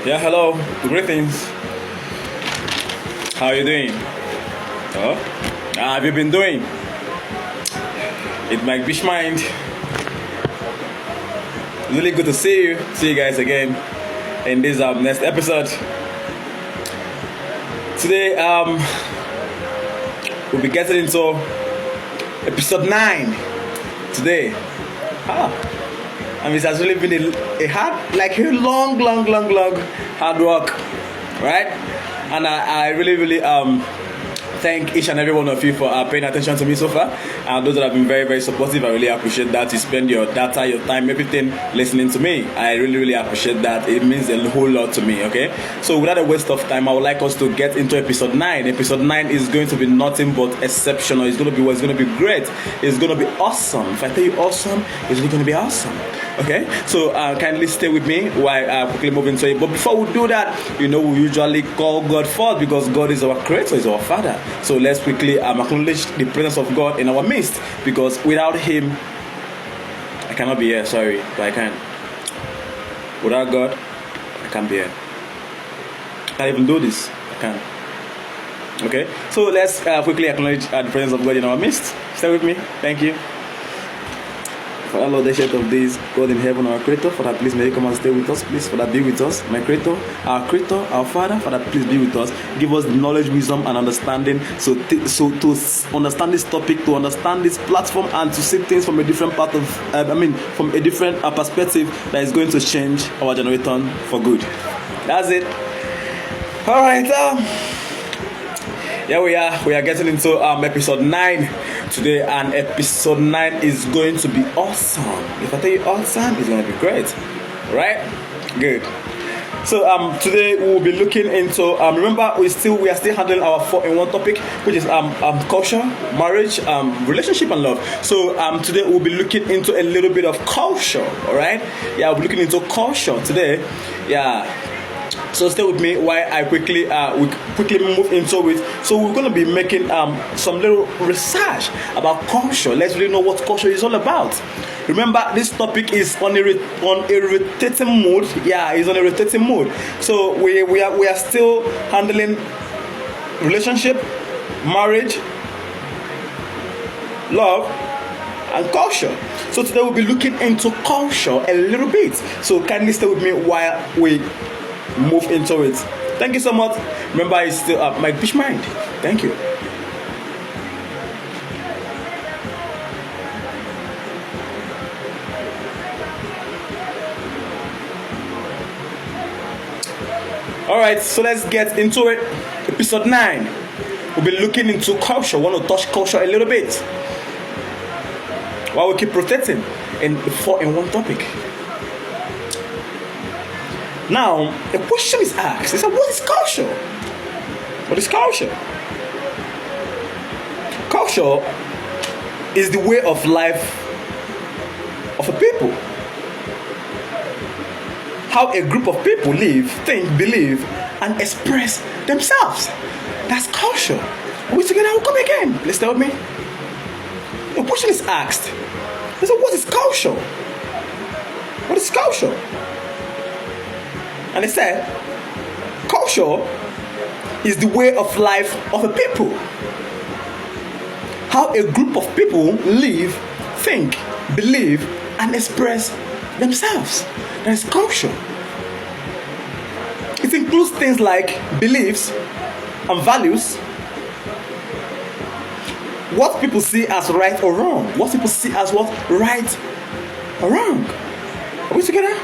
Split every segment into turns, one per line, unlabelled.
Yeah, hello. Greetings. How are you doing? Oh, how have you been doing? It's Mike Bishmind. Really good to see you. See you guys again in this next episode. Today, we'll be getting into episode 9 today. And it has really been a long hard work, right? And I really thank each and every one of you for paying attention to me so far. And those that have been very supportive, I really appreciate that. You spend your data, your time, everything listening to me. I really appreciate that. It means a whole lot to me, okay? So without a waste of time, I would like us to get into episode 9. Episode 9 is going to be nothing but exceptional. It's going to be great. It's going to be awesome. If I tell you awesome, it's really going to be awesome. Okay, so kindly stay with me while I quickly move into it. But before we do that, we usually call God first because God is our creator, is our father. So let's quickly acknowledge the presence of God in our midst, because without Him, I cannot be here. Sorry, but I can't. Without God, I can't be here. I can't even do this. I can't. Okay, so let's quickly acknowledge the presence of God in our midst. Stay with me. Thank you. Father, Lord, the shape of this, God in heaven, our creator, Father, please may you come and stay with us. Please, Father, be with us. My creator, our Father, Father, please be with us. Give us the knowledge, wisdom, and understanding. So to understand this topic, to understand this platform, and to see things from a different part of, from a different perspective that is going to change our generation for good. That's it. All right. Here we are. We are getting into episode 9 today, and episode 9 is going to be awesome. If I tell you awesome, it's going to be great, right? Good. So today we will be looking into remember we are still handling our 4-in-1 topic, which is culture, marriage, relationship, and love. So today we'll be looking into a little bit of culture. All right? Yeah, we'll be looking into culture today. Yeah. So stay with me while I quickly move into it. So we're going to be making some little research about culture. Let's really know what culture is all about. Remember, this topic is on a rotating mode. Yeah, it's on a rotating mode. So we are still handling relationship, marriage, love, and culture. So today we'll be looking into culture a little bit. So kindly stay with me while we move into it. Thank you so much. Remember, it's still Mike Bishmind. Thank you. Alright, so let's get into it. Episode 9. We'll be looking into culture. Want to touch culture a little bit while we keep rotating in the 4-in-1 topic. Now, a question is asked. It's like, what is culture? What is culture? Culture is the way of life of a people. How a group of people live, think, believe, and express themselves. That's culture. Are we together? We'll come again. Let's stay with me. A question is asked. It's like, what is culture? What is culture? And they said, culture is the way of life of a people. How a group of people live, think, believe, and express themselves. That is culture. It includes things like beliefs and values, what people see as right or wrong, what people see as what right or wrong. Are we together?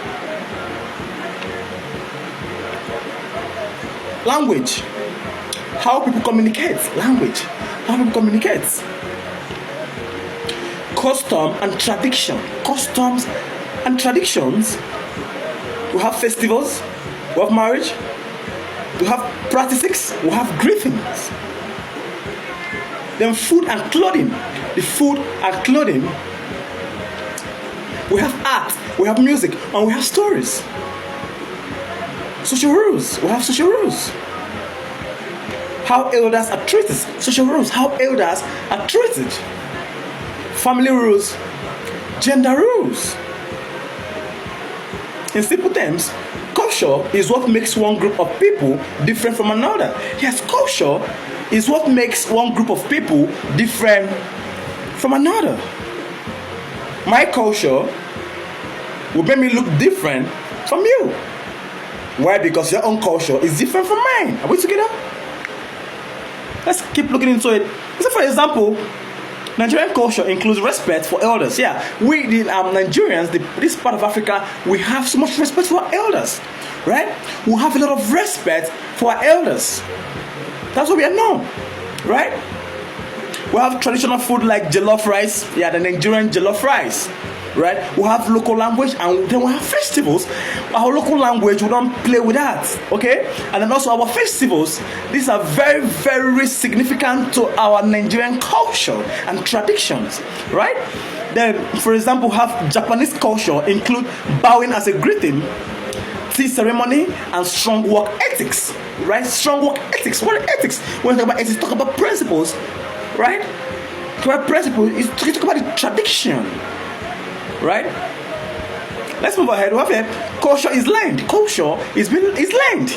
Language, how people communicate. Language, how people communicate. Custom and tradition. Customs and traditions. We have festivals. We have marriage. We have practices. We have greetings. Then food and clothing. The food and clothing. We have art. We have music, and we have stories. Social rules. We have social rules. How elders are treated. Social rules. How elders are treated. Family rules. Gender rules. In simple terms, culture is what makes one group of people different from another. Yes, culture is what makes one group of people different from another. My culture will make me look different from you. Why? Because your own culture is different from mine. Are we together? Let's keep looking into it. So, for example, Nigerian culture includes respect for elders. Yeah, we the Nigerians, this part of Africa, we have so much respect for our elders, right? We have a lot of respect for our elders. That's what we are known, right? We have traditional food like jollof rice. Yeah, the Nigerian jollof rice, right? We have local language, and then we have festivals. Our local language, we don't play with that, okay? And then also our festivals, these are very, very significant to our Nigerian culture and traditions, right? Then, for example, have Japanese culture include bowing as a greeting, tea ceremony, and strong work ethics, right? Strong work ethics. What are ethics? When we talk about ethics, talk about principles, right? Talk about principles, you talk about the tradition, right? Let's move ahead. We have here, culture is learned. Culture is learned,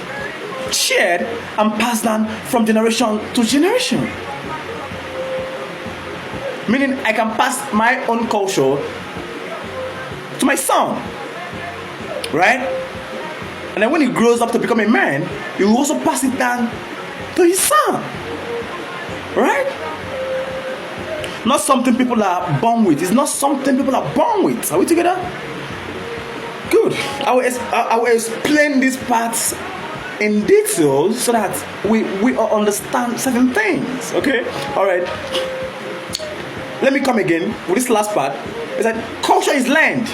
shared, and passed down from generation to generation. Meaning, I can pass my own culture to my son, right? And then when he grows up to become a man, he will also pass it down to his son, right? Not something people are born with. It's not something people are born with. Are we together? Good. I will explain these parts in detail so that we all understand certain things. Okay? Alright. Let me come again with this last part. It's that culture is learned.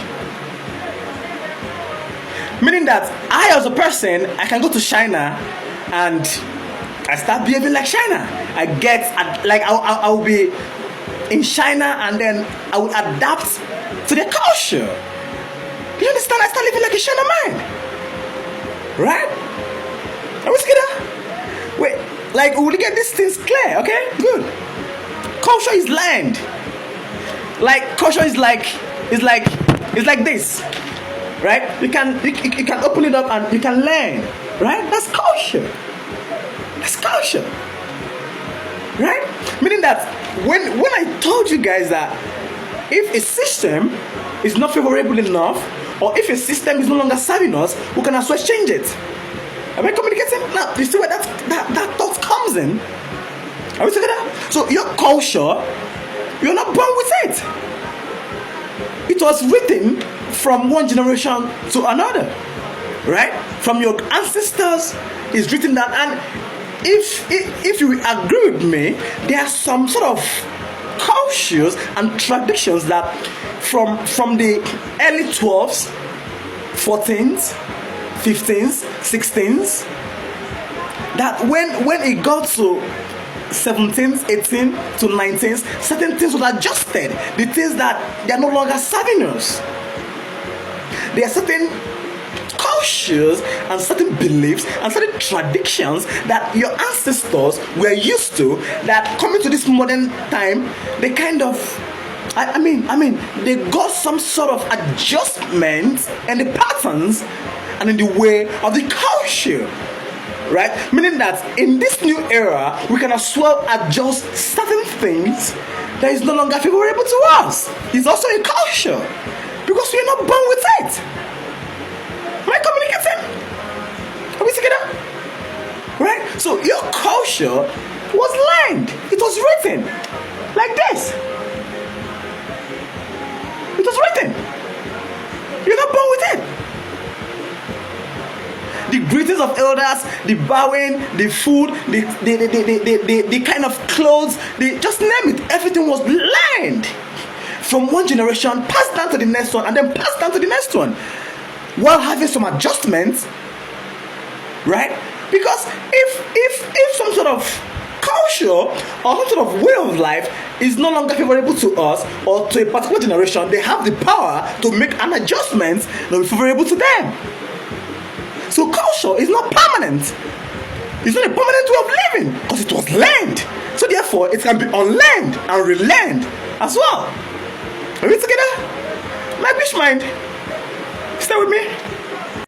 Meaning that I as a person, I can go to China and I start behaving like China. I will be in China, and then I will adapt to their culture. Do you understand? I start living like a China man, right? Are we together? Wait, like we'll get these things clear, okay? Good. Culture is learned. Like culture is like this, right? You can open it up and you can learn, right? That's culture. That's culture, right? Meaning that when I told you guys that if a system is not favorable enough, or if a system is no longer serving us, we can as well change it. Am I communicating? Now, you see where that thought comes in? Are we together? So your culture, you're not born with it. It was written from one generation to another, right? From your ancestors, it's written down. And if you agree with me, there are some sort of cultures and traditions that from the early 12s, 14s, 15s, 16s, that when it got to 17th, 18th to 19th, certain things were adjusted. The things that they are no longer serving us. There are certain cultures and certain beliefs and certain traditions that your ancestors were used to, that coming to this modern time, they kind of they got some sort of adjustment in the patterns and in the way of the culture, right? Meaning that in this new era, we can as well adjust certain things that is no longer favorable to us. It's also a culture because we are not born with it. Am I communicating? Are we together? Right? So your culture was learned. It was written like this. It was written. You're not born with it. The greetings of elders, the bowing, the food, the kind of clothes, just name it. Everything was learned from one generation, passed down to the next one, and then passed down to the next one, while having some adjustments, right? Because if some sort of culture or some sort of way of life is no longer favorable to us or to a particular generation, they have the power to make an adjustment that will be favorable to them. So culture is not permanent. It's not a permanent way of living because it was learned. So therefore, it can be unlearned and relearned as well. Are we together? My fish mind. Stay with me.